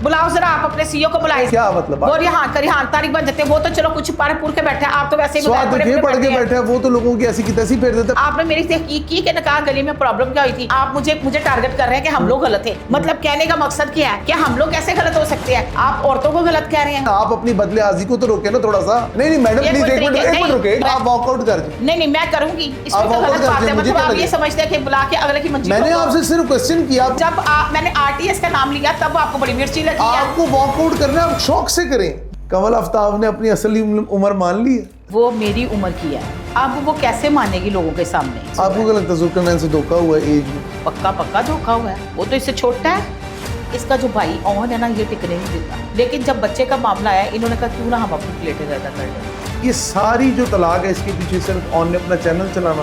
बुलाओ जरा, आप अपने सीईओ को बुलाए। क्या मतलब? वो रिहान का रिहान तारीख बन जाते हैं, वो तो चलो कुछ पढ़ पुढ़ के बैठे हैं, आप तो वैसे ही स्वाद पढ़े पढ़ के बैठे हैं, वो तो लोगों की ऐसी की तैसी फेर देते हैं। आपने मेरी तहकीक की कि कहा गली में प्रॉब्लम क्या हुई थी, आप मुझे टारगेट कर रहे हैं कि हम लोग गलत थे। मतलब कहने का मकसद क्या है कि हम लोग कैसे गलत हो सकते हैं? आप औरतों को गलत कह रहे हैं। आप अपनी बदलेआजी को तो रोके ना थोड़ा सा। नहीं मैडम प्लीज एक मिनट रुके, आप वॉकआउट कर दीजिए। नहीं मैं करूंगी, इसमें तो गलत बात है। मतलब आप ये समझते हैं कि बुला के अगले की मंजिल। मैंने आपसे सिर्फ क्वेश्चन किया, जब मैंने आरटीएस का नाम लिया तब आपको बड़ी मिर्ची लगी। आपको वॉकआउट करना है, आप शौक से करें। कमल आफ्ताब ने अपनी असली उम्र मान ली है। वो मेरी उम्र की है, अब वो कैसे मानेगी लोगों के सामने? आपको क्या लगता है जुल्करनैन से धोखा हुआ है एज में? पक्का धोखा हुआ है। वो तो इससे छोटा है। इसका जो भाई ओहन है ना, ये टिकने नहीं देता। लेकिन जब बच्चे का मामला आया, इन्होंने कहा क्यों ना हम अपनी प्लेटें ज्यादा कर लें। ये सारी जो तलाक है इसके पीछे सिर्फ ऑन ने अपना चैनल चलाना,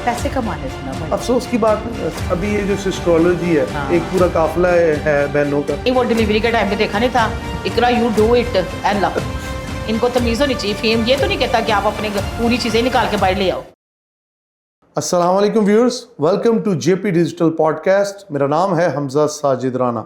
पैसे कमाने से ना भाई। अफसोस की बात है। अभी ये जो सिस्ट्रोलॉजी है, हाँ। एक पूरा काफिला है बहनों का। वो डिलीवरी के टाइम पे देखा नहीं था, Iqra you do it and love. इनको तमीज होनी चाहिए। फेम ये तो नहीं कहता कि आप अपने पूरी चीजें निकाल के बाहर ले आओ। अस्सलाम वालेकुम viewers, welcome to JP digital podcast. मेरा नाम है हमजा साजिद राना।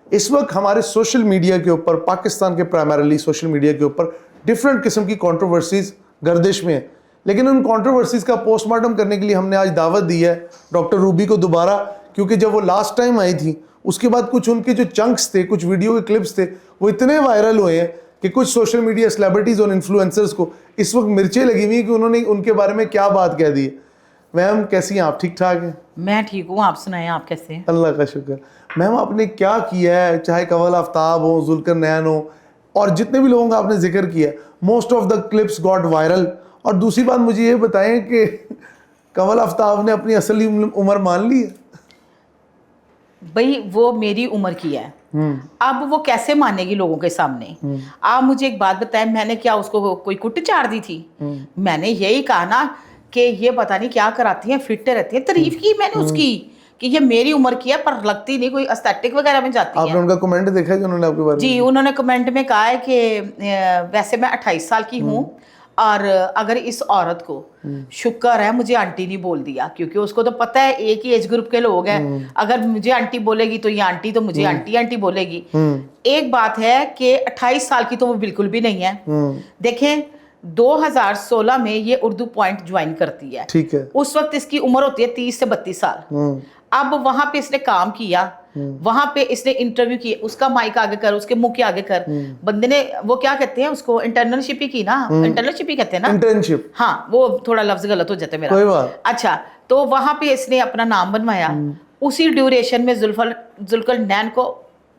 इस वक्त हमारे सोशल मीडिया के ऊपर, पाकिस्तान के प्राइमरीली सोशल मीडिया के ऊपर डिफरेंट किस्म की कंट्रोवर्सीज गर्दिश में है। लेकिन उन कंट्रोवर्सीज का पोस्टमार्टम करने के लिए हमने आज दावत दी है डॉक्टर रूबी को दोबारा, क्योंकि जब वो लास्ट टाइम आई थी उसके बाद कुछ उनके जो चंक्स थे, कुछ वीडियो के क्लिप्स थे, वो इतने वायरल हुए हैं कि कुछ सोशल मीडिया सेलिब्रिटीज़ और इन्फ्लुएंसर्स को इस वक्त मिर्चें लगी हुई कि उन्होंने उनके बारे में क्या बात कह दी है। मैम कैसी हैं आप? ठीक ठाक हैं? मैं ठीक हूँ, आप सुनाएं, आप कैसे हैं? अल्लाह का शुक्र। मैम आपने क्या किया है, चाहे कमल आफ्ताब हो, जुल्करनैन हो और जितने भी लोगों का आपने जिक्र किया, most of the clips got viral. और दूसरी बात मुझे ये बताएं कि कमल आफ्ताब ने अपनी असली उम्र मान ली है? भाई वो मेरी उम्र की है, अब वो कैसे मानेगी लोगों के सामने? आप मुझे एक बात बताएं, मैंने क्या उसको कोई कुट चाड़ दी थी? मैंने यही कहा ना कि ये पता नहीं क्या कराती हैं, फिट रहती है। तारीफ की मैंने उसकी कि ये मेरी उम्र की है, पर लगती नहीं, कोई एस्थेटिक वगैरह में जाती है। आपने उनका कमेंट देखा है जो उन्होंने आपके बारे में? जी, उन्होंने कमेंट में कहा है कि वैसे मैं 28 साल की हूँ और अगर इस औरत को शुक्र है मुझे आंटी नहीं बोल दिया, क्योंकि उसको तो पता है एक ही एज ग्रुप के लोग हैं। अगर मुझे आंटी बोलेगी तो ये आंटी तो मुझे आंटी बोलेगी। एक बात है कि 28 साल की तो वो बिल्कुल भी नहीं है। देखें 2016 में ये उर्दू पॉइंट ज्वाइन करती है, ठीक है। उस वक्त इसकी उम्र होती है 30 से 32 साल। अब वहां पे इसने काम किया, वहां पे इसने इंटरव्यू किया, उसका माइक आगे कर, उसके मुंह के आगे कर। बंदे ने वो क्या कहते हैं उसको, इंटर्नशिप ही की ना, इंटर्नशिप ही कहते हैं ना, इंटर्नशिप। हाँ, वो थोड़ा लफ्ज गलत हो जाता है मेरा, कोई बात। अच्छा, तो वहां पे इसने अपना नाम बनवाया। उसी ड्यूरेशन में जुल्करनैन को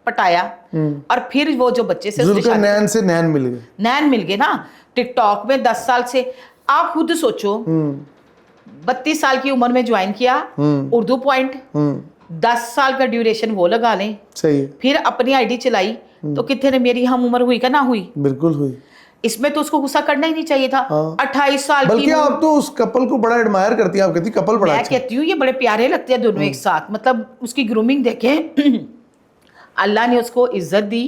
पटाया और फिर वो जो बच्चे से जुल्करनैन से नैन मिल गए ना टिकटॉक में 10 साल से। आप खुद सोचो, 32 साल की उम्र में ज्वाइन किया उर्दू पॉइंट, 10 साल का ड्यूरेशन वो लगा लें, सही है। फिर अपनी आईडी चलाई तो कितने ने मेरी हम उम्र हुई क्या? ना हुई, बिल्कुल हुई। इसमें तो उसको गुस्सा करना ही नहीं चाहिए था। 28 साल की। बल्कि आप तो उस कपल को बड़ा एडमायर करती हैं, आप कहती कपल बड़ा अच्छा। मैं कहती हूँ ये बड़े प्यारे लगते हैं दोनों एक साथ। मतलब उसकी ग्रूमिंग देखें, अल्लाह ने उसको इज्जत दी,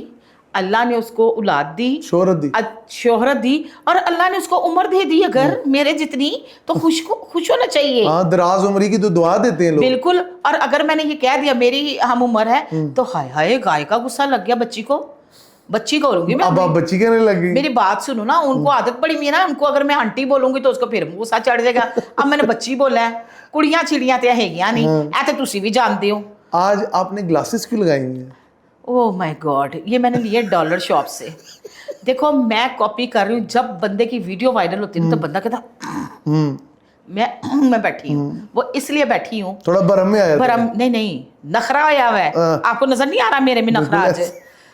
अल्लाह ने उसको औलाद दी, शोहरत दी और अल्लाह ने उसको उम्र दे दी अगर मेरे जितनी, तो खुश होना चाहिए। हाँ, दराज उम्र की तो दुआ देते हैं लोग। बिल्कुल। और अगर मैंने ये कह दिया मेरी हम उम्र है, तो हाय हाय गाय का गुस्सा लग गया बच्ची को बोलूंगी मैं। अब आप बच्ची कहने लगी? मेरी बात सुनो ना, उनको आदत पड़ी हुई है ना, उनको अगर मैं आंटी बोलूंगी तो उसको फिर गुस्सा चढ़ जाएगा। अब मैंने बच्ची बोला है, कुड़ियां चिड़ियां तो हैगियां नहीं, ऐसे तुसी भी जानते हो। आज आपने ग्लासेस क्यों लगाई हुई हैं? ओह माय गॉड, ये मैंने लिए डॉलर शॉप से। देखो मैं कॉपी कर रही हूँ, जब बंदे की वीडियो वायरल होती है तो बंदा कहता मैं बैठी हूँ, वो इसलिए बैठी हूँ। थोड़ा भरम में आया? भरम नहीं, नखरा आया हुआ है। आपको नजर नहीं आ रहा मेरे में नखरा? आज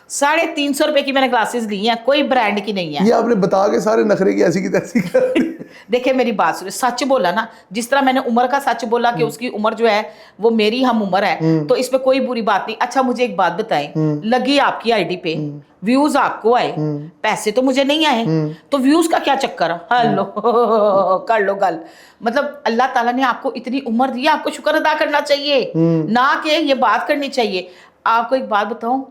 350 रुपए की मैंने ग्लासेस ली हैं, कोई ब्रांड की नहीं है। ये आपने बता के सारे नखरे की ऐसी की तैसी कर देखिए मेरी बात सुनिए, सच बोला ना, जिस तरह मैंने उम्र का सच बोला कि उसकी उम्र जो है वो मेरी हम उम्र है, तो इसमें कोई बुरी बात नहीं। अच्छा मुझे एक बात बताएं, लगी आपकी आईडी पे, व्यूज आपको आए, पैसे तो मुझे नहीं आए, तो व्यूज का क्या चक्कर? हेलो कर लो गल। मतलब अल्लाह ताला ने आपको इतनी उम्र दी, आपको शुक्र अदा करना चाहिए, ना कि ये बात करनी चाहिए। आपको एक बात बताऊं,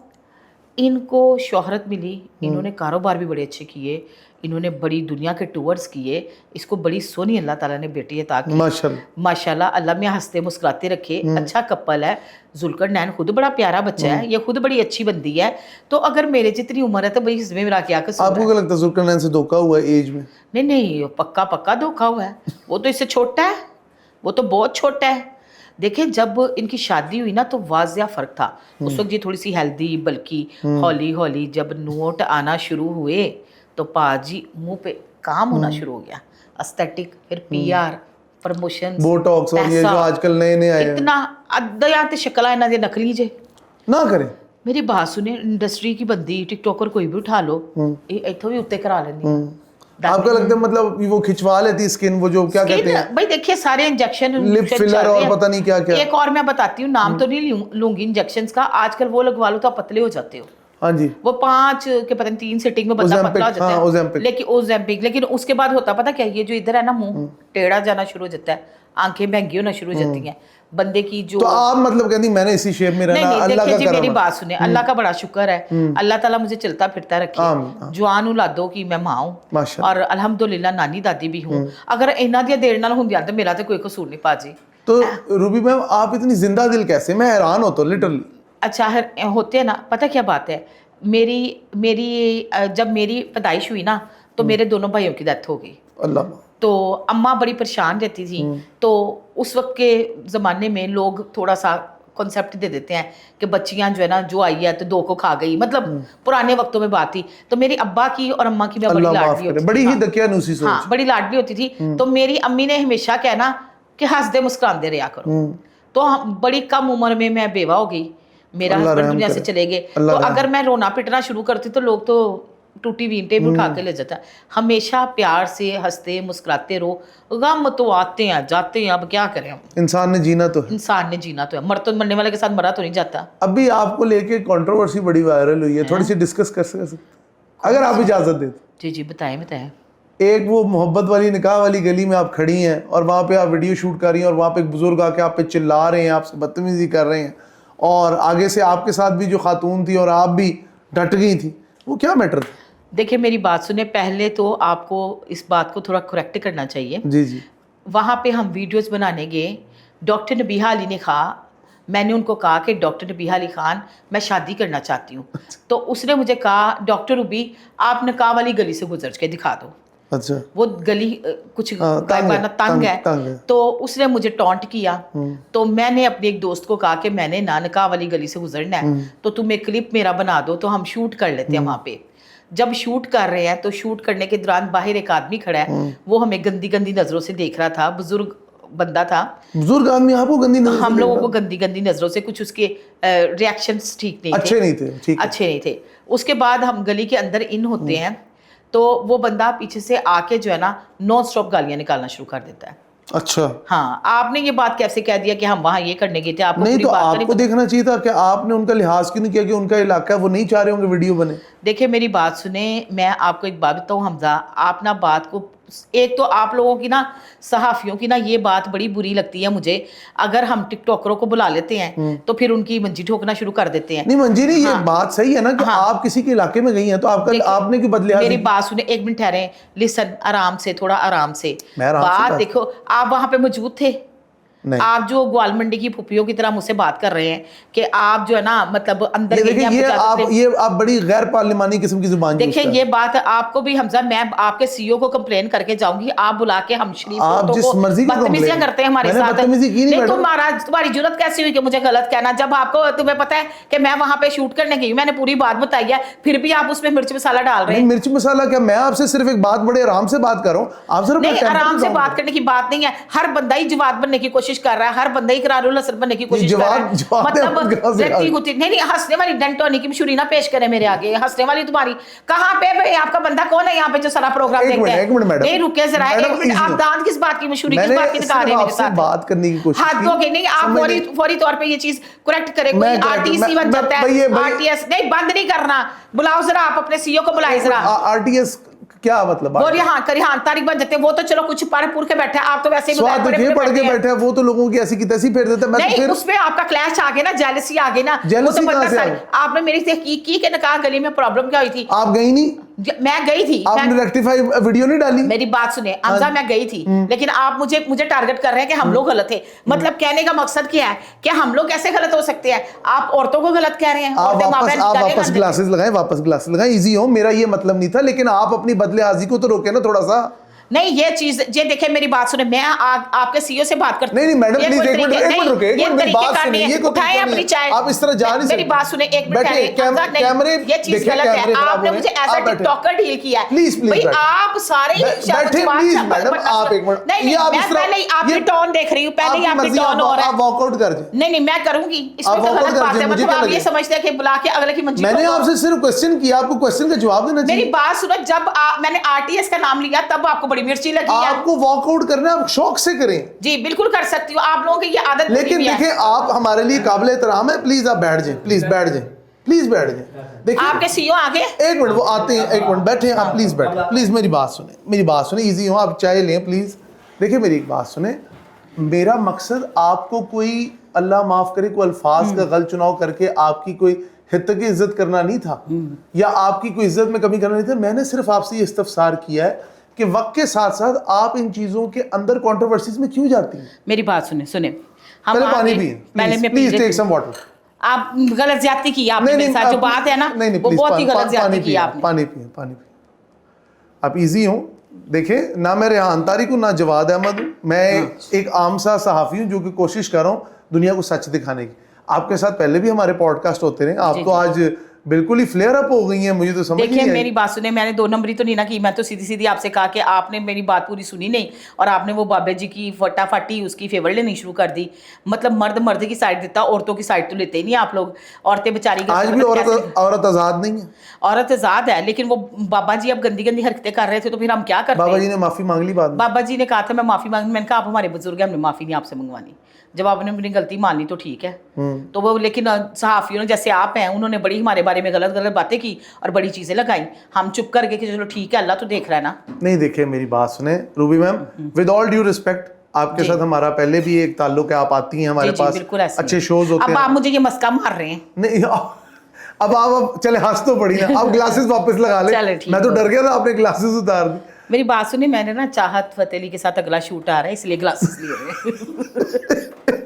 इनको शोहरत मिली, इन्होंने कारोबार भी बड़े अच्छे किए, इन्होंने बड़ी दुनिया के टूर्स किए, इसको बड़ी सोनी अल्लाह ताला ने बेटी अता की माशाल्लाह। अल्लाह में हंसते मुस्कुराते रखे, अच्छा कपल है। जुल्करनैन खुद बड़ा प्यारा बच्चा है, ये खुद बड़ी अच्छी बंदी है। तो अगर मेरे जितनी उम्र है तो भाई इसमें मेरा क्या कसूर है? आपको क्या लगता है जुल्करनैन से धोखा हुआ है एज में? नहीं, पक्का धोखा हुआ है। वो तो इससे छोटा है, वो तो बहुत छोटा है। देखिए जब इनकी शादी हुई ना तो वाजिया फ़र्क था। उस वक्त ये थोड़ी सी हेल्दी, बल्कि हौली हौली जब नोट आना शुरू हुए तो पाजी मुंह पे काम होना शुरू हो गया। एस्थेटिक, फिर पीआर, प्रमोशन, बोटॉक्स और ये जो आजकल नए आए हैं, इतना अद्दया ते शक्ला इन्हां दी नकली जे ना करें। मेरी बात सुने, इंडस्ट्री की बंदी टिकटॉकर कोई भी उठा लो, इथों भी उत्ते करा लेनी। आपका लगता है मतलब वो खिंचवा लेती स्किन, वो जो क्या कहते हैं भाई देखिए सारे इंजेक्शन, लिप फिलर और पता नहीं क्या क्या। एक और मैं बताती हूँ, नाम तो नहीं लूंगी इंजेक्शंस का, आजकल वो लगवा लो तो आप पतले हो जाते हो। हाँ जी, वो 5 के पता नहीं 3 सिटिंग में बंदा पतला हो जाता है। ओज़ेम्पिक। लेकिन उसके बाद होता पता क्या, ये जो इधर है ना मुंह टेढ़ा जाना शुरू हो जाता है, आंखें महंगी होना शुरू हो जाती हैं बंदे की। जो तो आप मतलब कहती मैंने इसी शेप में रहना, अल्लाह का करम। मेरी बात सुने, अल्लाह का बड़ा शुक्र है, अल्लाह ताला मुझे चलता फिरता रखे, जवान औलादों की मैं मां हूं और अल्हम्दुलिल्लाह नानी दादी भी हूं। अगर इन्हां दी देर नाल हुंदियां तो मेरा तो कोई कसूर नहीं पाजी। तो रूबी मैम आप इतनी जिंदा दिल कैसे? मैं हैरान होता हूं लिटरली। अच्छा होते हैं ना, पता क्या बात है, मेरी जब मेरी पैदाइश हुई ना तो मेरे दोनों भाइयों की डेथ हो गई। अल्लाह। तो अम्मा बड़ी परेशान रहती थी। तो उस वक्त के ज़माने में लोग थोड़ा सा कॉन्सेप्ट दे देते हैं कि बच्चियां जो है ना, जो आई है तो 2 को खा गई, मतलब पुराने वक्तों में बात थी। तो मेरी अब्बा की और अम्मा की मैं बड़ी लाडली होती थी, बड़ी ही दकियानूसी सोच। हाँ, बड़ी लाडली होती थी। तो मेरी अम्मी ने हमेशा कहना कि हंसदे मुस्कुराते रहा करो। तो बड़ी कम उम्र में मैं बेवा हो गई, मेरा हस्बैंड दुनिया से चले गए। तो अगर मैं रोना पिटना शुरू करती तो लोग तो टूटी वींटे भी उठा के ले जाता। हमेशा प्यार से हंसते मुस्कुराते रहो, गम तो आते हैं जाते हैं, अब क्या करें हम। इंसान ने जीना तो है, मरने वाले के साथ मरा तो नहीं जाता। अभी आपको लेके कंट्रोवर्सी बड़ी वायरल हुई है, थोड़ी सी डिस्कस कर सकते अगर आप इजाजत दें? जी बताएं। एक वो मोहब्बत वाली निकाह वाली गली में आप खड़ी हैं और वहाँ पे आप वीडियो शूट कर रही हैं और वहाँ पे एक बुजुर्ग आके आप पे चिल्ला रहे हैं, आपसे बदतमीजी कर रहे हैं और आगे से आपके साथ भी जो खातून थी और आप भी डट गई थी, वो क्या मैटर था? देखिए मेरी बात सुने, पहले तो आपको इस बात को थोड़ा करेक्ट करना चाहिए। जी। वहाँ पे हम वीडियोस बनाने गए, डॉक्टर नबीहा अली ने कहा, मैंने उनको कहा कि डॉक्टर नबीहा अली खान मैं शादी करना चाहती हूँ। तो उसने मुझे कहा, डॉक्टर रूबी आप निकाह वाली गली से गुजर के दिखा दो। अच्छा। वो गली कुछ तंग है। तो उसने मुझे टॉन्ट किया। तो मैंने अपने एक दोस्त को कहा कि मैंने निकाह वाली गली से गुजरना है, तो तुम एक क्लिप मेरा बना दो तो हम शूट कर लेते हैं वहाँ पे। जब शूट कर रहे हैं तो शूट करने के दौरान बाहर एक आदमी खड़ा है, वो हमें गंदी गंदी नजरों से देख रहा था। बुजुर्ग बंदा था। बुजुर्ग आदमी आपको गंदी नजरों से? हम लोगों को गंदी गंदी नजरों से, कुछ उसके रिएक्शंस ठीक नहीं थे, अच्छे नहीं थे। उसके बाद हम गली के अंदर इन होते हैं तो वो बंदा पीछे से आके जो है ना नॉन स्टॉप गालियां निकालना शुरू कर देता है। अच्छा। हाँ, आपने ये बात कैसे कह दिया कि हम वहाँ ये करने गए थे? आपको नहीं तो आपको देखना चाहिए था कि आपने उनका लिहाज क्यों नहीं किया कि उनका इलाका है, वो नहीं चाह रहे होंगे वीडियो बने। देखिए मेरी बात सुने, मैं आपको एक बात बताऊँ हमजा, आप ना बात को, एक तो आप लोगों की ना, सहाफ़ियों की ना ये बात बड़ी बुरी लगती है मुझे, अगर हम टिकटॉकरों को बुला लेते हैं तो फिर उनकी मंजी ठोकना शुरू कर देते हैं। नहीं मंजी नहीं, ये बात सही है ना कि आप किसी के इलाके में गई हैं तो आपने क्यों बदले? मेरी बात सुने, 1 मिनट ठहरे, लिसन, आराम से, थोड़ा आराम से बात। देखो आप वहां पे मौजूद थे, आप जो ग्वाल मंडी की फुफियों की तरह मुझसे बात कर रहे हैं कि आप जो है ना, मतलब अंदर ये आप बड़ी गैर पार्लिमानी किस्म की जुबान। देखिए ये बात आपको भी हमजा, मैं आपके सीईओ को कंप्लेन करके जाऊंगी, आप बुला के हम शरीफ बदतमीजियां करते हैं हमारे साथ। नहीं तो महाराज तुम्हारी जुर्रत कैसी हुई कि मुझे गलत कहना, जब आपको, तुम्हें पता है कि मैं वहां पे शूट करने गई, मैंने पूरी बात बताई है, फिर भी आप उसमें मिर्च मसाला डाल रहे हैं। मिर्च मसाला क्या? मैं आपसे सिर्फ एक बात बड़े आराम से बात कर रहा हूँ, आप सिर्फ नहीं, आराम से बात करने की बात नहीं है। हर बंदा ही जवाब बनने की कोशिश कर रहा है, हर बंदा ही करारुल असर बनने की कोशिश कर रहा है। मतलब व्यक्ति को नहीं, हंसने वाली डंटोनी की मशहूरी ना पेश करें मेरे आगे। हंसने वाली तुम्हारी कहाँ पे? भाई आपका बंदा कौन है यहाँ पे जो सारा प्रोग्राम देखते हैं? नहीं रुके जरा, 1 मिनट, आप दांत किस बात की मशहूरी, किस बात की दिखा रहे हैं मेरे साथ? बात करने की कोशिश हाथ धो के नहीं, आप फौरी तौर पे ये चीज करेक्ट करें। कोई आरटीसी बन जाता है, आरटीएस नहीं, बंद नहीं करना, बुलाओ जरा, आप अपने सीईओ को बुलाए जरा। आरटीएस क्या मतलब? वो रिहान तारिक बन जाते हैं, वो तो चलो कुछ पढ़ पुर के बैठे हैं, आप तो वैसे ही स्वाद देखिए पढ़ के बैठे हैं, वो तो लोगों की ऐसी की तैसी फेर देते हैं। मैं नहीं, तो फिर उसमें आपका क्लैश आ गया ना, जेलसी आ गई ना, वो जेलसी तो कहाँ बंदा से सारी आई? आपने मेरी से की के ना कहा गली में प्रॉब्लम क्या हुई थी, आप गई नहीं, मैं गई थी, आपने रेक्टिफाई वीडियो नहीं डाली? मेरी बात सुने हमजा, मैं गई थी, लेकिन आप मुझे टारगेट कर रहे हैं कि हम लोग गलत थे। मतलब कहने का मकसद क्या है कि हम लोग कैसे गलत हो सकते हैं? आप औरतों को गलत कह रहे हैं, आप औरतें माँ-बहन वापस गालियाँ वापस खाते ग्लासेस लगाएं, वापस ग्लासेस लगाएं, इजी हो, मेरा ये मतलब नहीं था, लेकिन आप अपनी बदलेआजी को तो रोके ना थोड़ा सा। नहीं, ये चीज ये देखिए, मेरी बात सुने, मैं आपके सीईओ से बात करती नहीं मैडम ये प्लीज कोई एक मिनट तरीके- नहीं, रुके, एक ये मिनट मेरी तरीके बात का सुनिए, नहीं ये है। कोई उठाएं तरीका अपनी नहीं चाय, है। आप इस तरह जा नहीं सकते। मेरी बात सुने एक मिनट, बैठिए, कैमरे ये चीज देखिए, गलत है, कैमरे खराब आपने हो मुझे रहे हैं। एज आप अ बैठे। टिकटॉकर डील किया है। प्लीज भाई बैठिए। आप सारे ही बैठे प्लीज मैडम, आप एक मिनट। नहीं, मैं पहले ही आपकी टोन देख रही हूँ, पहले ही आपकी टोन हो रहा है। आप वॉकआउट कर जाए। नहीं, मैं करूंगी, इसमें आप तो walkout गलत कर बात दीजिए, है। मुझे मतलब क्या आप ये लगे? समझते हैं कि बुला के अगले की मंजिल मैंने को- आपसे सिर्फ क्वेश्चन किया, आपको क्वेश्चन का जवाब देना मेरी चाहिए। बात सुनो, जब मैंने आरटीएस का नाम लिया तब आपको बड़ी मिर्ची लगी है। आपको वॉकआउट करना है, आप शौक से करें। जी बिल्कुल कर सकती हूँ, आप लोगों की ये आदत बुरी लेकिन भी है। देखिए, आप हमारे लिए काबिल एहतराम है, प्लीज आप बैठ जाएं, प्लीज बैठ जाएं, प्लीज बैठ जाएं। देखिए आपके सीईओ आगे, एक मिनट, वो आते हैं, एक मिनट बैठे, आप प्लीज बैठे, प्लीज मेरी बात सुने, मेरी बात सुने, इजी हो, आप चाय लें प्लीज। देखिए मेरी एक बात सुने, मेरा मकसद आपको कोई, अल्लाह माफ करे, कोई अल्फाज का गलत चुनाव करके आपकी कोई हित की इज्जत करना नहीं था, या आपकी कोई इज्जत में कमी करना नहीं था। मैंने सिर्फ आपसे ये इस्तफसार किया है कि वक्त के साथ साथ आप इन चीजों के अंदर कंट्रोवर्सीज में क्यों जाती हैं? मेरी बात सुने पहले पानी पिए, पहले मैं प्लीज टेक सम वाटर। आप गलत ज्यादती की आपने मेरे साथ, जो बात है ना वो बहुत ही गलत ज्यादती की आपने। पानी पिए, पानी पिए। आप इजी हो। देखें, ना मैं रेहान तारिक हूँ, ना जवाद अहमद हूँ, मैं एक आम सा सहाफ़ी हूँ जो कि कोशिश कर रहा हूँ दुनिया को सच दिखाने की। आपके साथ पहले भी हमारे पॉडकास्ट होते रहे, आप तो आज बिल्कुल ही फ्लेयर अप हो गई हैं, मुझे तो समझ नहीं देखिए आई। मेरी बात सुने, मैंने 2 नंबरी तो नहीं ना की, मैं तो सीधी सीधी आपसे कहा कि आपने मेरी बात पूरी सुनी नहीं और आपने वो बाबे जी की फटाफटी उसकी फेवर लेनी शुरू कर दी। मतलब मर्द की साइड देता, औरतों की साइड तो लेते ही नहीं आप लोग। औरतें बेचारी आज भी औरत आजाद नहीं है। औरत आजाद है, लेकिन वो बाबा जी अब गंदी हरकतें कर रहे थे तो फिर हम क्या करते? बाबा जी ने माफी मांग ली बाद में। बाबा जी ने कहा था मैं माफी मांग, मैंने कहा आप हमारे बुजुर्ग हैं, हमने माफी नहीं आपसे मंगवानी। जब आपने अपनी गलती मान ली तो ठीक है। तो वो, लेकिन सहाफियों ने, जैसे आप हैं, उन्होंने बड़ी हमारे बारे में गलत बातें की और बड़ी चीजें लगाई। हम चुप कर गए कि चलो ठीक है, अल्लाह तो देख रहा है ना। नहीं, देखिए मेरी बात सुने Ruby ma'am, with all due respect, आपके साथ हमारा पहले भी एक ताल्लुक है, आप आती हैं हमारे पास, अच्छे शोज होते हैं। अब आप मुझे ये मस्का मार रहे हैं। नहीं, अब चले, हंस तो पड़ी ना, अब ग्लासेस वापस लगा ले। मैं तो डर गया था, आपने ग्लासेस उतार दी। मेरी बात सुनी, मैंने ना चाहत फतेह के साथ अगला शूट आ रहा है, इसलिए ग्लासेस लिए हुए।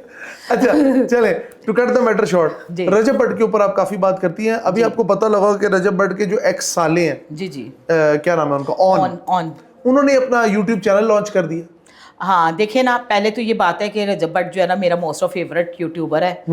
अच्छा चले, to cut the matter short, Rajab Bhatt के ऊपर आप काफी बात करती हैं। अभी आपको पता लगा कि रजब भट्ट के जो एक्स साले हैं, जी क्या नाम है उनका, ऑन, उन्होंने अपना यूट्यूब चैनल लॉन्च कर दिया। हाँ देखिए ना, पहले तो ये बात है कि रजब भट्ट जो है ना मेरा मोस्ट ऑफ फेवरेट यूट्यूबर है।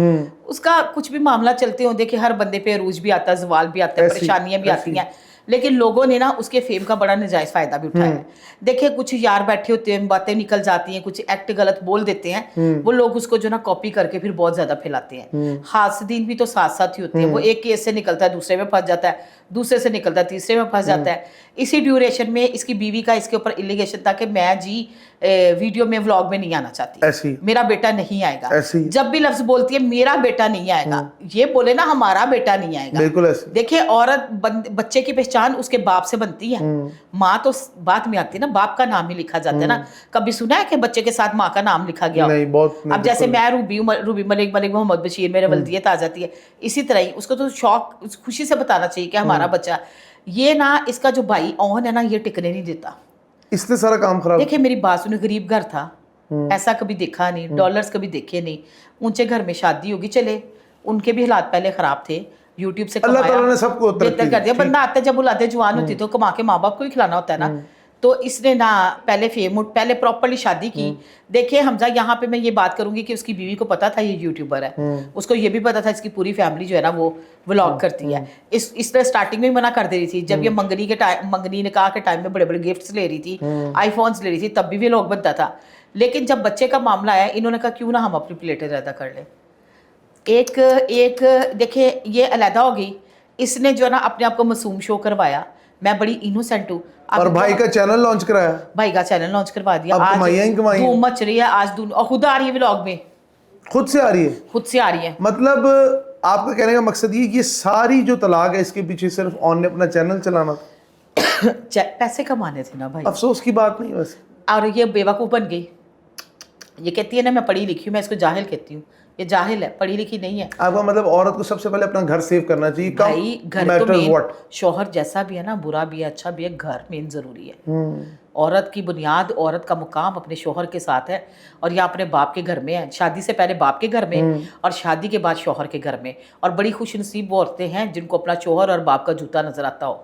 उसका कुछ भी मामला चलते हो, देखिए हर बंदे पे अरूज भी आता है, जवाल भी आता है, परेशानियां भी आती हैं, लेकिन लोगों ने ना उसके फेम का बड़ा नाजायज फायदा भी उठाया है। देखिए कुछ यार बैठे होते हैं, बातें निकल जाती हैं, कुछ एक्ट गलत बोल देते हैं, वो लोग उसको जो ना कॉपी करके फिर बहुत ज्यादा फैलाते हैं। हासदीन भी तो साथ साथ ही होते हैं, वो एक केस से निकलता है दूसरे में फंस जाता है, दूसरे से निकलता है तीसरे में फंस जाता है। इसी ड्यूरेशन में इसकी बीवी का इसके ऊपर इलिगेशन था कि मैं जी वीडियो में व्लॉग में नहीं आना चाहती, मेरा बेटा नहीं आएगा। जब भी लफ्ज बोलती है मेरा बेटा नहीं आएगा, ये बोले ना हमारा बेटा नहीं आएगा, बिल्कुल ऐसे। देखिए औरत बच्चे की पहचान उसके बाप से बनती है, माँ तो बात में आती है ना, बाप का नाम ही लिखा जाता है ना। कभी सुना है कि बच्चे के साथ माँ का नाम लिखा गया? नहीं, बहुत नहीं। अब जैसे मैं रूबी मलिक मोहम्मद बशीर, मेरे वल्दियत आ जाती है, इसी तरह ही उसको तो शौक खुशी से बताना चाहिए कि हमारा बच्चा ये ना, इसका जो भाई ऑन है ना, ये टिकने नहीं देता, इसने सारा काम खराब। देखिए मेरी बात सुनो, गरीब घर था, ऐसा कभी देखा नहीं, डॉलर्स कभी देखे नहीं, ऊंचे घर में शादी होगी, चले उनके भी हालात पहले खराब थे, यूट्यूब से अल्लाह ताला ने सबको बेहतर कर दिया। बंदा आता जब बुलाते जवान होती तो कमा के माँ बाप को ही खिलाना होता है ना। तो इसने ना पहले प्रॉपर्ली शादी की। देखिए हमजा, यहाँ पे मैं ये बात करूंगी कि उसकी बीवी को पता था ये यूट्यूबर है, उसको ये भी पता था इसकी पूरी फैमिली जो है ना वो व्लॉग करती है। इसने स्टार्टिंग में मना कर दे रही थी, जब ये मंगनी निकाह के टाइम में बड़े बड़े गिफ्ट्स ले रही थी, आईफोन्स ले रही थी, तब भी व्लॉग बनता था। लेकिन जब बच्चे का मामला आया, इन्होंने कहा क्यों ना हम अपनी प्लेटें ज्यादा कर ले। एक देखिए ये अलहदा हो गई, इसने जो है ना अपने आप को मासूम शो करवाया, मैं बड़ी इनोसेंट हूँ। और भाई का चैनल लॉन्च कराया, भाई का चैनल लॉन्च करवा दिया, आज धूम मच रही है, आज खुद आ रही है व्लॉग में, खुद से आ रही है, खुद से आ रही है। मतलब आपका कहने का मकसद ये सारी जो तलाक है इसके पीछे सिर्फ ऑन ने अपना चैनल चलाना था। पैसे कमाने थे ना भाई। अफसोस की बात नहीं वैसे। और ये बेवकूफ़ बन गई, ये कहती है ना मैं पढ़ी लिखी हूँ, मैं इसको जाहिल कहती हूँ, ये जाहिल है, पढ़ी लिखी नहीं है। आपका मतलब औरत को सबसे पहले अपना घर सेव करना चाहिए, भाई घर तो मैटर मेन, व्हाट। शोहर जैसा भी है ना, बुरा भी है अच्छा भी है, घर मेन ज़रूरी है। औरत की बुनियाद, औरत का मुकाम अपने शोहर के साथ है, और या अपने बाप के घर में है। शादी से पहले बाप के घर में और शादी के बाद शोहर के घर में। और बड़ी खुशनसीब वो औरतें हैं जिनको अपना शोहर और बाप का जूता नजर आता हो।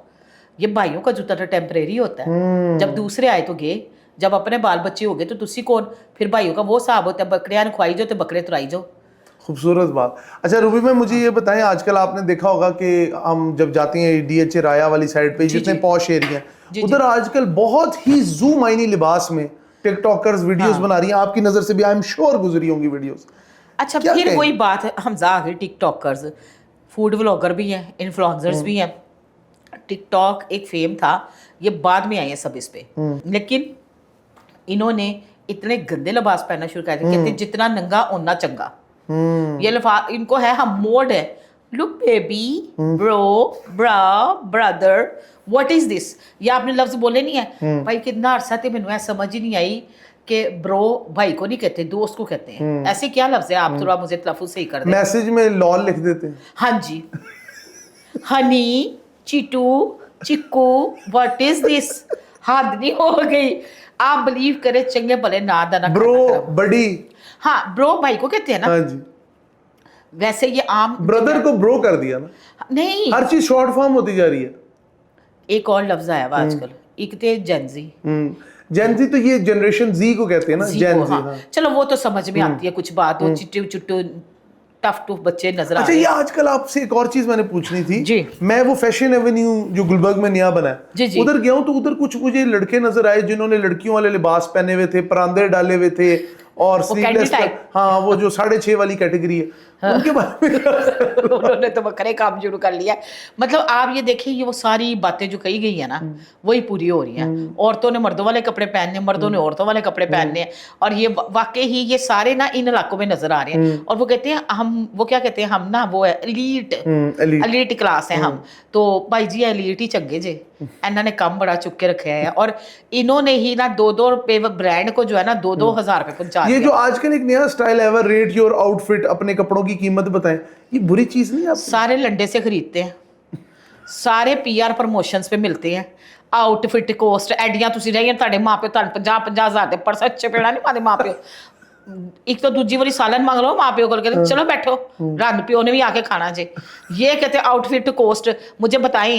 ये भाइयों का जूता तो टेम्परेरी होता है, जब दूसरे आए तो गए, जब अपने बाल बच्चे हो गए तो तुसी कौन। फिर भाइयों का वो हिसाब होता है, बकरियां खुआई जाओ तो बकरे तुराई जाओ। खूबसूरत बात। अच्छा रूबी में मुझे ये बताएं, आजकल आपने देखा होगा कि हम जब जाते हैं डीएचए राया वाली साइड पे, जितने पॉश एरिया हैं उधर आजकल बहुत ही जू माइनी लिबास में टिकटॉकर्स वीडियोस बना रही हैं। आपकी नजर से भी आई एम श्योर गुजरी होंगी वीडियोस। अच्छा फिर वही बात है, हमजा आ गई, टिकटॉकर्स, फूड व्लॉगर भी हैं, इन्फ्लुएंसर्स भी हैं। टिकटॉक एक फेम था, ये बाद में आए हैं सब इस पे, लेकिन इन्होंने इतने गंदे लिबास पहनना शुरू कर दिया, कहते जितना नंगा उतना चंगा। ये लिफाफ इनको है, हम मोड है, look baby, bro, bra, brother, what is this. ये आपने लफ्ज बोले नहीं है भाई, कितना अरसा थे मैंने समझ ही नहीं आई कि ब्रो भाई को नहीं कहते, दोस्त को कहते हैं। ऐसे क्या लफ्ज है, आप थोड़ा मुझे तलफ्फुज सही कर दें। मैसेज में लॉल लिख देते हैं। हाँ जी, Honey, चिटू, chikoo, what is this, हद नहीं हो गई। आप बिलीव करें, चंगे भले ना दाना ब्रो, बड़ी, हाँ ब्रो भाई को कहते हैं ना। हाँ जी। वैसे ये आम, ब्रदर को ब्रो कर दिया ना, नहीं हर चीज शॉर्ट फॉर्म होती जा रही है। एक और लफ्ज आया हुआ आजकल, एक थे जेनजी। जेनजी तो ये जनरेशन जी को कहते हैं ना, जेनजी। हाँ। चलो वो तो समझ में आती है कुछ बात, वो चिट्टू चिट्टू टफ टफ बच्चे नजर आ अच्छा रहे ये हैं। आजकल आपसे एक और चीज मैंने पूछनी थी जी। मैं वो फैशन एवेन्यू जो गुलबर्ग में नया बना जी, है जी। उधर गया हूं, तो उधर कुछ मुझे लड़के नजर आए जिन्होंने लड़कियों वाले लिबास पहने हुए थे, परांदे डाले हुए थे और स्लीवलेस, हाँ वो जो 6.5 वाली कैटेगरी है, उनके बारे में उन्होंने तो बकरे काम शुरू कर लिया। मतलब आप ये देखिए, ये वो सारी बातें जो कही गई है ना, वही पूरी हो रही हैं। औरतों ने मर्दों वाले कपड़े पहनने, मर्दों ने औरतों वाले कपड़े पहनने हैं, और ये वाकई ही ये सारे ना इन इलाकों में नजर आ रहे हैं। और वो कहते हैं हम, वो क्या कहते हैं, हम ना वो है एलीट क्लास है हम। तो भाई जी एलीट ही चंगे जे, इन्होंने कम बड़ा चुक के रखे है, और इन्होंने ही ना 2-2 रुपए ब्रांड को जो है ना 2-2 हज़ार रुपए पहुंचा ये दिया। जो आजकल एक नया स्टाइल है, रेट योर आउटफिट, अपने कपड़ों की कीमत बताएं, ये बुरी चीज नहीं है? आप सारे लंडे से खरीदते हैं, सारे पीआर प्रमोशंस पे मिलते हैं। आउटफिट कोस्ट एडियां तुसी रही ਤੁਹਾਡੇ ਮਾਪਿਓ ਤੁਹਾਨੂੰ 50-50 ਹਜ਼ਾਰ ਦੇ ਪਰਸ ਅੱਛੇ ਪੈਣਾ ਨਹੀਂ ਮਾਦੇ ਮਾਪਿਓ। एक तो दूसरी वाली सालन मांग लो माँ प्यो को, कहते चलो बैठो, रात प्यो ने भी आके खाना जे। ये कहते आउटफिट कोस्ट, मुझे बताएं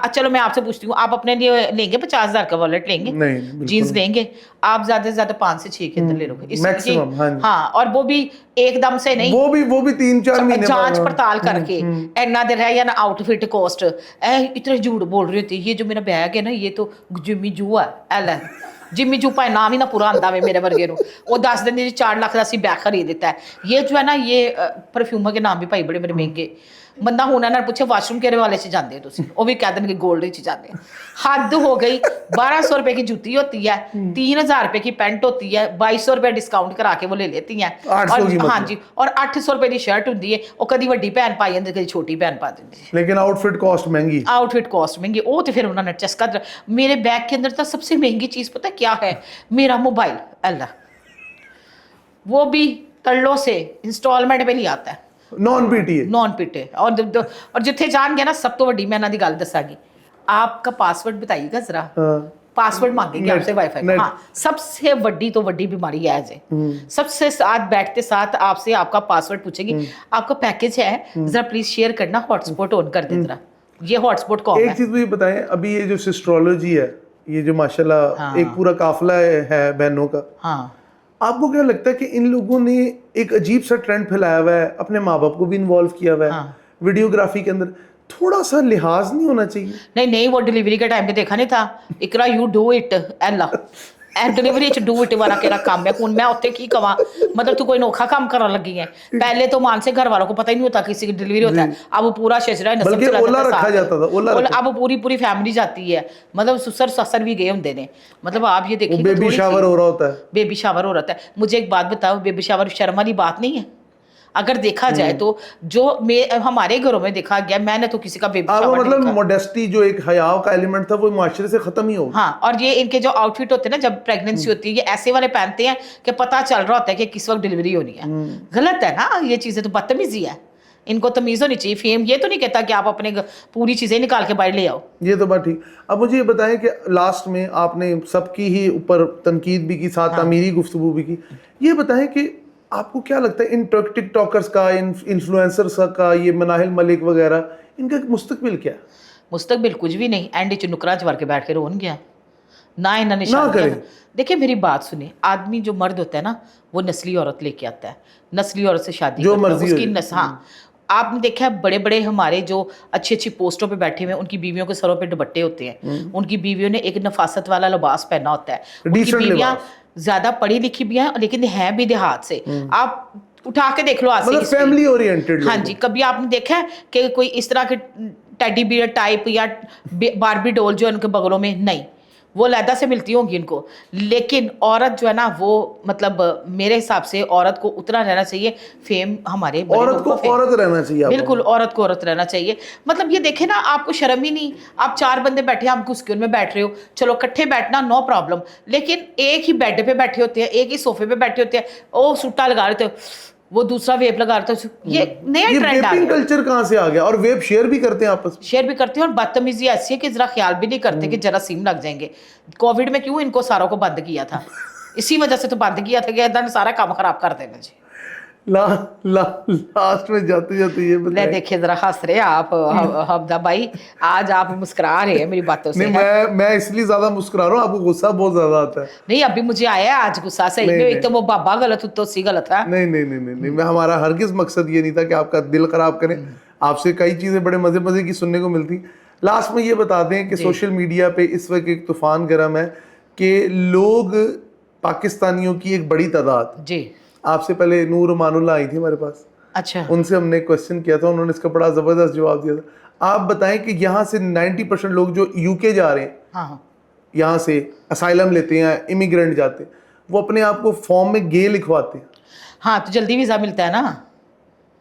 चलो मैं आपसे पूछती हूँ, आप अपने लिए लेंगे 50,000 का वॉलेट लेंगे? नहीं, जीन्स लेंगे आप ज्यादा से ज्यादा 5 से 6 के अंदर ले लोगे मैक्सिमम। हाँ, और वो भी एकदम से नहीं, वो भी 3-4 महीने जांच पड़ताल करके। इन्ना दे रहा है ना आउटफिट कोस्ट, इतने झूठ बोल रही होती। ये जो मेरा बैग है ना, ये तो जिम्मी जू है, एल है जिम्मी जू, पाए नाम ही ना पूरा आंदा वे मेरे वर्गे वो 10 दिन 4 लाख का असी बैग खरीद देता है। ये जो है ना, ये परफ्यूमर के नाम भी भाई बड़े बड़े महंगे। बंदा होना ना पूछे वाशरूम केरे वाले से जाते हो, वो भी कह देंगे गोल्ड ही जाते हैं। हद हो गई। 1200 रुपए की जूती होती है, 3000 रुपए की पैंट होती है, 2200 रुपए डिस्काउंट करा के वो ले लेती हैं। हाँ जी, और 800 रुपए की शर्ट होती है, वो कभी वड्डी भैन पाई जाती, कभी छोटी भैन पा देती है। लेकिन आउटफिट कॉस्ट महंगी, आउटफिट कॉस्ट महंगी। वो तो फिर उन्होंने चस्का। मेरे बैग के अंदर तो सबसे महंगी चीज पता क्या है? मेरा मोबाइल, अल्लाह, वो भी तल्लों से इंस्टॉलमेंट पे नहीं आता है, नॉन पीटीए, नॉन पीटे। और जिथे जान गया ना, सब तो वड्डी मैं इन्हां दी गल दसांगी, आपका पासवर्ड बताइएगा जरा। पासवर्ड मांगेंगे आपसे वाईफाई का। हाँ, सबसे वड्डी तो वड्डी बीमारी है जे। सबसे साथ बैठते साथ आपसे आपका पासवर्ड पूछेगी, आपका पैकेज है जरा प्लीज शेयर करना, हॉटस्पॉट ऑन कर दे जरा। ये हॉटस्पॉट कौन है? एक चीज मुझे बताएं, अभी ये जो सिस्ट्रोलॉजी है, ये जो माशाल्लाह एक पूरा काफिला है बहनों का, हाँ, आपको क्या लगता है कि इन लोगों ने एक अजीब सा ट्रेंड फैलाया हुआ है, अपने माँ बाप को भी इन्वॉल्व किया हुआ है वीडियोग्राफी के अंदर? थोड़ा सा लिहाज नहीं होना चाहिए? नहीं, वो डिलीवरी के टाइम पे देखा नहीं था, इकरा यू डू इट, एला डिलीवरी च डू इट वाला केरा काम है। हुन मैं उत्थे की कवां, मतलब तू कोई नोखा काम करने लगी है। पहले तो मान से घर वालों को पता ही नहीं होता किसी की डिलीवरी होता है, अब पूरा शजरा नसब चला ओला रखा जाता था, ओला अब पूरी फैमिली जाती है, मतलब ससुर ससुर भी गए होंगे ने। मतलब आप ये देखिए, बेबी शावर हो रहा होता है, बेबी शावर हो रहा है। मुझे एक बात बताओ, बेबी शावर शर्म वाली बात नहीं है? अगर देखा जाए तो जो हमारे घरों में देखा गया, मैंने तो किसी का बेबी वो शावर मतलब देखा। मोडेस्टी जो एक हयाव का एलिमेंट था वो माशरे से खत्म ही हो गया। हाँ, और ये इनके जो आउटफिट होते हैं ना जब प्रेगनेंसी होती है, ये ऐसे वाले पहनते हैं कि पता चल रहा होता है कि किस वक्त डिलीवरी होनी है। गलत है ना ये चीजें, तो बदतमीजी है। इनको तमीज होनी चाहिए। फेम ये तो नहीं कहता कि आप अपने पूरी चीजें निकाल के बाहर ले आओ। ये तो बात ठीक। अब मुझे ये बताएं कि लास्ट में आपने सबकी ही ऊपर तनकीद भी की, साथ तामीरी गुफ्तगू भी की। ये बताएं कि आपको क्या लगता है इन टिकटॉकर्स का, इन इन्फ्लुएंसर्स का, ये मनाहिल मलिक वगैरह, इनका मुस्तकबिल क्या है? मुस्तकबिल कुछ भी नहीं, एंड च नुकरा च के बैठ के रोन गया ना, इन्होंने ना शादी करें। देखिए मेरी बात सुनिए, आदमी जो मर्द होता है ना वो नस्ली औरत लेके आता है, नस्ली औरत से शादी जो करता है, मर्जी उसकी हो नस हाँ। आपने देखा है बड़े बड़े हमारे जो अच्छी अच्छी पोस्टों पे बैठे हुए हैं, उनकी बीवियों के सरों पे दुपट्टे होते हैं, उनकी बीवियों ने एक नफासत वाला लिबास पहना होता है, उनकी Decent बीवियां लिबास। ज्यादा पढ़ी लिखी भी हैं लेकिन हैं भी देहात से। आप उठा के देख लो आज से मतलब history। Family oriented. हाँ जी, कभी आपने देखा है कि कोई इस तरह के टेडी बियर टाइप या बारबी डॉल जो है उनके बगलों में, नहीं, वो लैदा से मिलती होंगी इनको। लेकिन औरत जो है ना वो मतलब मेरे हिसाब से औरत को उतना रहना चाहिए, फेम हमारे बड़े औरत लोगों को फेम। औरत रहना चाहिए। आप बिल्कुल, औरत को औरत रहना चाहिए। मतलब ये देखे ना, आपको शर्म ही नहीं, आप 4 बंदे बैठे हैं, आप घुसके उनमें बैठ रहे हो, चलो इकट्ठे बैठना नो प्रॉब्लम, लेकिन एक ही बेड पे बैठे होते हैं, एक ही सोफे पे बैठे होते हैं, ओ सुट्टा लगा रहे थे, वो दूसरा वेप लगा रहा था। ये नया ये ट्रेंड आ वेपिंग गया। कल्चर कहाँ से आ गया? और वेप शेयर भी करते हैं आपस में। शेयर भी करते हैं, और बदतमीजी ऐसी है कि जरा ख्याल भी नहीं करते कि जरा सीम लग जाएंगे। कोविड में क्यों इनको सारों को बंद किया था? इसी वजह से तो बंद किया था कि इन्होंने सारा काम खराब कर देना जी। लास्ट में जाते जाते ये ले बताएं। देखिए जरा हंस रहे आप हमदा भाई, आज आप मुस्कुरा रहे हैं मेरी बातों से। नहीं, मैं इसलिए ज्यादा मुस्कुरा रहा हूँ, आपको गुस्सा बहुत ज्यादा आता है। नहीं, अभी मुझे आया है आज गुस्सा, सही नहीं, में। नहीं। एक तो वो बाबा गलत तो सी गलत है। नहीं नहीं नहीं नहीं नहीं, मैं हमारा हरगिज मकसद ये नहीं था कि आपका दिल खराब करें। आपसे कई चीजें बड़े मजे मजे की सुनने को मिलती। लास्ट में ये बता दें कि सोशल मीडिया पे इस वक्त एक तूफान गर्म है कि लोग, पाकिस्तानियों की एक बड़ी तादाद, जी। आपसे पहले नूर मानुल्लाह आई थी हमारे पास, अच्छा। उनसे हमने क्वेश्चन किया था, उन्होंने इसका बड़ा जबरदस्त जवाब दिया था। आप बताएं कि यहाँ से 90% लोग जो यूके जा रहे हैं, हाँ, यहाँ से असाइलम लेते हैं, इमिग्रेंट जाते हैं, वो अपने आप को फॉर्म में गे लिखवाते हैं। हाँ, तो जल्दी वीजा मिलता है ना।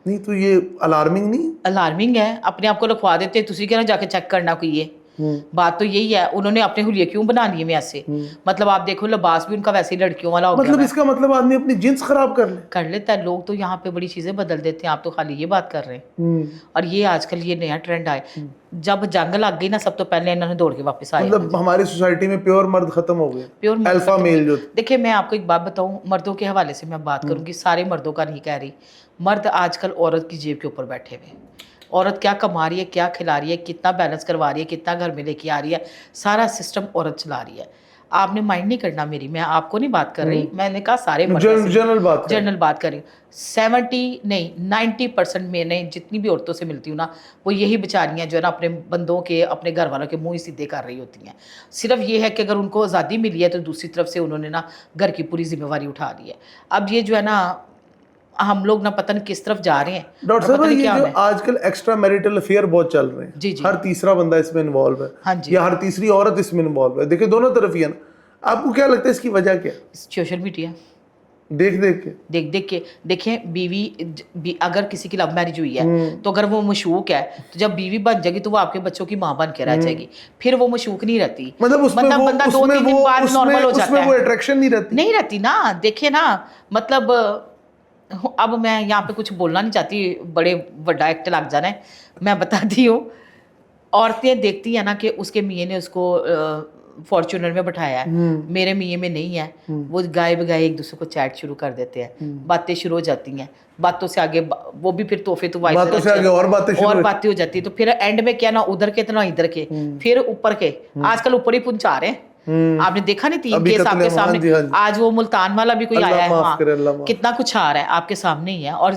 नहीं तो ये अलार्मिंग नहीं? अलार्मिंग है, अपने आप को लिखवा देते हैं, तुसी क्या ना जाके चेक करना कोई ये। बात तो यही है, उन्होंने अपने हुलिये क्यों बना लिए में ऐसे। मतलब आप देखो लिबास भी उनका वैसे ही लड़कियों वाला हो गया मतलब है। इसका मतलब आदमी अपनी जिन्स खराब कर ले। कर लेता है, लोग तो यहाँ पे बड़ी चीजें बदल देते हैं, आप तो खाली ये बात कर रहे हैं। और ये आजकल ये नया ट्रेंड आया, जब जंग लग गई ना सब तो पहले इन्होंने दौड़ के वापस आए। मतलब हमारी सोसाइटी में प्योर मर्द खत्म हो गए, प्योर मर्द अल्फा खत्म मेल जो। देखिए मैं आपको एक बात बताऊं, मर्दों के हवाले से मैं बात करूंगी, सारे मर्दों का नहीं कह रही। मर्द आजकल औरत की जेब के ऊपर बैठे हुए, औरत क्या कमा रही है, क्या खिला रही है, कितना बैलेंस करवा रही है, कितना घर में लेके आ रही है, सारा सिस्टम औरत चला रही है। आपने माइंड नहीं करना मेरी, मैं आपको नहीं बात कर रही, मैंने कहा सारे जनरल बात कर। जनरल बात कर रही हूँ। 70 नहीं 90% मैंने जितनी भी औरतों से मिलती हूँ ना, वो यही बेचारियाँ जो है ना अपने बंदों के, अपने घर वालों के मुंह ही सीधे कर रही होती हैं। सिर्फ ये है कि अगर उनको आज़ादी मिली है तो दूसरी तरफ से उन्होंने ना घर की पूरी जिम्मेवारी उठा ली है। अब ये जो है ना हम लोग ना पता नहीं किस तरफ जा रहे हैं। डॉक्टर साहब, ये जो आजकल एक्स्ट्रा मैरिटल अफेयर बहुत चल रहे हैं, जी जी, हर तीसरा बंदा इसमें इन्वॉल्व है, हाँ जी, या हर तीसरी औरत इसमें इन्वॉल्व है। देखिए दोनों तरफ ही है ना। आपको क्या लगता है इसकी वजह क्या? सोशल मीडिया देख देख के देखें बीवी अगर किसी की लव मैरिज हुई है तो अगर वो मशूक है तो जब बीवी बन जाएगी तो वो आपके बच्चों की माँ बन के रह जाएगी, फिर वो मशूक नहीं रहती। मतलब बंदा 2-3 दिन बाद नॉर्मल हो जाता है, वो अट्रैक्शन नहीं रहती ना। देखिए ना, मतलब अब मैं यहाँ पे कुछ बोलना नहीं चाहती, बड़े बड़ा एक्ट लग जाना है, मैं बताती हूँ। औरतें देखती हैं ना कि उसके मियाँ ने उसको फॉर्च्यूनर में बैठाया है, मेरे मियाँ में नहीं है, वो गाय बगाए एक दूसरे को चैट शुरू कर देते हैं, बातें शुरू हो जाती हैं, बातों से आगे वो भी फिर तोहफे तो बातों से आगे और बातें हो जाती है। तो फिर एंड में क्या ना उधर के तो ना इधर के, फिर ऊपर के, आजकल ऊपर ही पहुंचा रहे हैं। आपने देखा नहीं 3 केस आपके सामने, आज वो मुल्तान वाला भी कोई आया है, हाँ, कितना कुछ आ रहा है आपके सामने ही है। और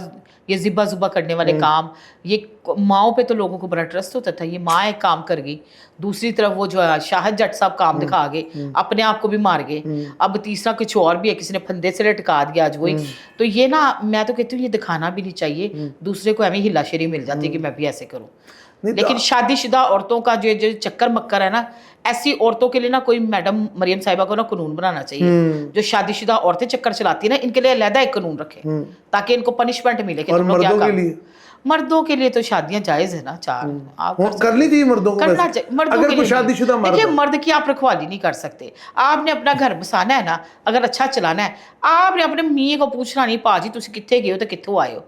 ये जिब्बा जुब्बा करने वाले काम, ये माओ पे तो लोगों को बड़ा ट्रस्ट होता था, ये माँ एक काम कर गई, दूसरी तरफ वो जो है शाहद जट साहब काम दिखा गए, अपने आप को भी मार गए, अब तीसरा कुछ और भी है, किसी ने फंदे से लटका दिया आज वही। तो ये ना मैं तो कहती हूँ ये दिखाना भी नहीं चाहिए, दूसरे को हमें हिलाशेरी मिल जाती है कि मैं भी ऐसे करूँ। नहीं तो लेकिन शादीशुदा औरतों का जो चक्कर मक्कर है ना, ऐसी औरतों के लिए ना कोई मैडम मरियम साहिबा को ना कानून बनाना चाहिए। जो शादीशुदा औरतें चक्कर चलाती है ना, इनके लिए अलग एक कानून रखे ताकि इनको पनिशमेंट मिले कि और तुम लोग क्या मर्दों के काम। लिए मर्दों के लिए तो शादियां जायज है ना, 4 आप करनी चाहिए मर्दों को करना वैसे। चाहिए मर्दों अगर के कोई लिए। शादीशुदा मर्द देखिए हो। मर्द की आप रखवाली नहीं कर सकते। आपने अपना घर बसाना है ना, अगर अच्छा चलाना है, आपने अपने मियाँ को पूछना नहीं पाजी तुसी कित्थे गए हो तो कित्थों आए हो।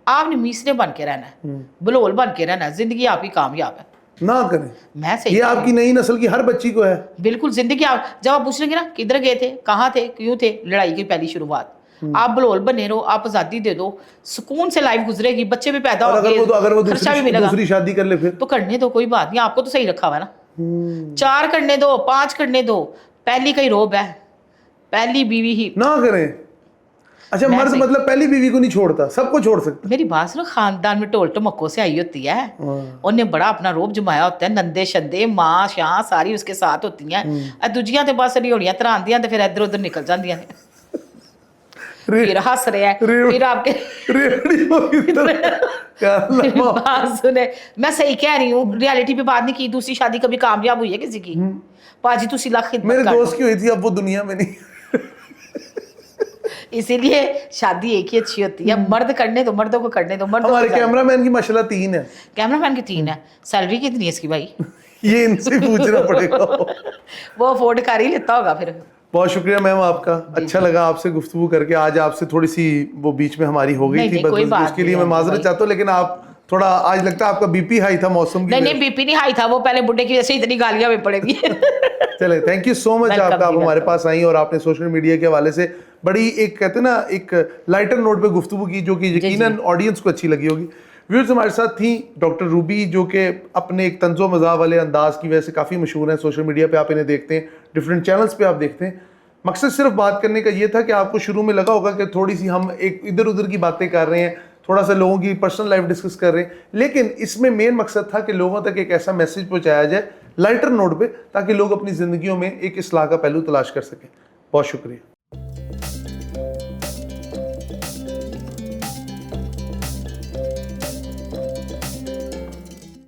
आपने मीसने बन के रहना है, बलोल बन के रहना है, जिंदगी आपकी कामयाब है। ना करें, मैं सही ये कह रही आपकी नई नस्ल की हर बच्ची को है। हूँ। बिल्कुल जिंदगी आप जब आप पूछेंगे ना किधर गए थे, कहाँ थे, क्यों थे, लड़ाई की पहली शुरुआत। आप बलोल बने रहो, आप आजादी दे दो, सुकून से लाइफ गुजरेगी, बच्चे भी पैदा और होंगे, अगर वो खर्चा भी मिलेगा। दूसरी शादी कर ले फिर तो करने दो, कोई बात नहीं, आपको तो सही रखा हुआ है ना। 4 करने दो, 5 करने दो, पहली का ही रोब है, पहली बीवी ही। ना करें। अच्छा, मैं मर्द सही- मतलब पहली बीवी को नहीं छोड़ता, सबको छोड़ सकता। मेरी बात सुनो, खानदान में ढोल ढमक्कों से आई होती है, उन्हें बड़ा अपना रोब जमाया होता है, नंदे शंदे मां शां सारी उसके साथ होती हैं। दूजियां तो बस रियोड़ियां तरांदियां तो फिर इधर उधर निकल जांदियां ने, फिर हंस रहे हैं, फिर आपके रेवड़ी होगी तो क्या मेरी लगा। बात सुने, मैं सही कह रही हूँ, रियलिटी पे बात नहीं की। दूसरी शादी कभी कामयाब हुई है किसी की? पाजी तुसी लाख खिदमत मेरे कर दो। दोस्त की हुई थी, अब वो दुनिया में नहीं। इसीलिए शादी एक ही अच्छी होती है। मर्द करने दो, मर्दों को करने दो, मर्दों हमारे को जाने दो। कैमरामैन की माशाल्लाह 3 है। कैमरामैन की 3 है, सैलरी कितनी है इसकी भाई? ये इनसे पूछना पड़ेगा। वो अफोर्ड कर ही लेता होगा फिर। बहुत शुक्रिया मैम आपका, अच्छा लगा आपसे गुफ्तगू करके। आज आपसे थोड़ी सी वो बीच में हमारी हो गई नहीं, थी, नहीं, कोई बात उसके लिए नहीं मैं है माजरत भाई। चाहता हूँ, लेकिन आप थोड़ा आज लगता है आपका बीपी हाई था मौसम की नहीं वजह नहीं, बीपी नहीं हाई था, वो पहले बुड्ढे की वजह से इतनी गालियां में पड़ेगी। से। चले, thank you so much Welcome आपका, आप जी, हमारे welcome। पास आई और आपने सोशल मीडिया के हवाले से बड़ी एक कहते हैं ना एक लाइटर नोट पे गुफ्तगू की, जो कि यकीनन ऑडियंस को अच्छी लगी होगी। व्यूअर्स, हमारे साथ थी डॉक्टर रूबी, जो कि अपने एक तंज़ो मज़ाह वाले अंदाज की वजह से काफ़ी मशहूर हैं। सोशल मीडिया पे आप इन्हें देखते हैं, डिफरेंट चैनल्स पे आप देखते हैं। मकसद सिर्फ बात करने का ये था कि आपको शुरू में लगा होगा कि थोड़ी सी हम एक इधर उधर की बातें कर रहे हैं, थोड़ा सा लोगों की पर्सनल लाइफ डिस्कस कर रहे हैं, लेकिन इसमें मेन मकसद था कि लोगों तक एक ऐसा मैसेज पहुंचाया जाए लाइटर नोट पे, ताकि लोग अपनी ज़िंदगियों में एक इस्लाह का पहलू तलाश कर सकें। बहुत शुक्रिया।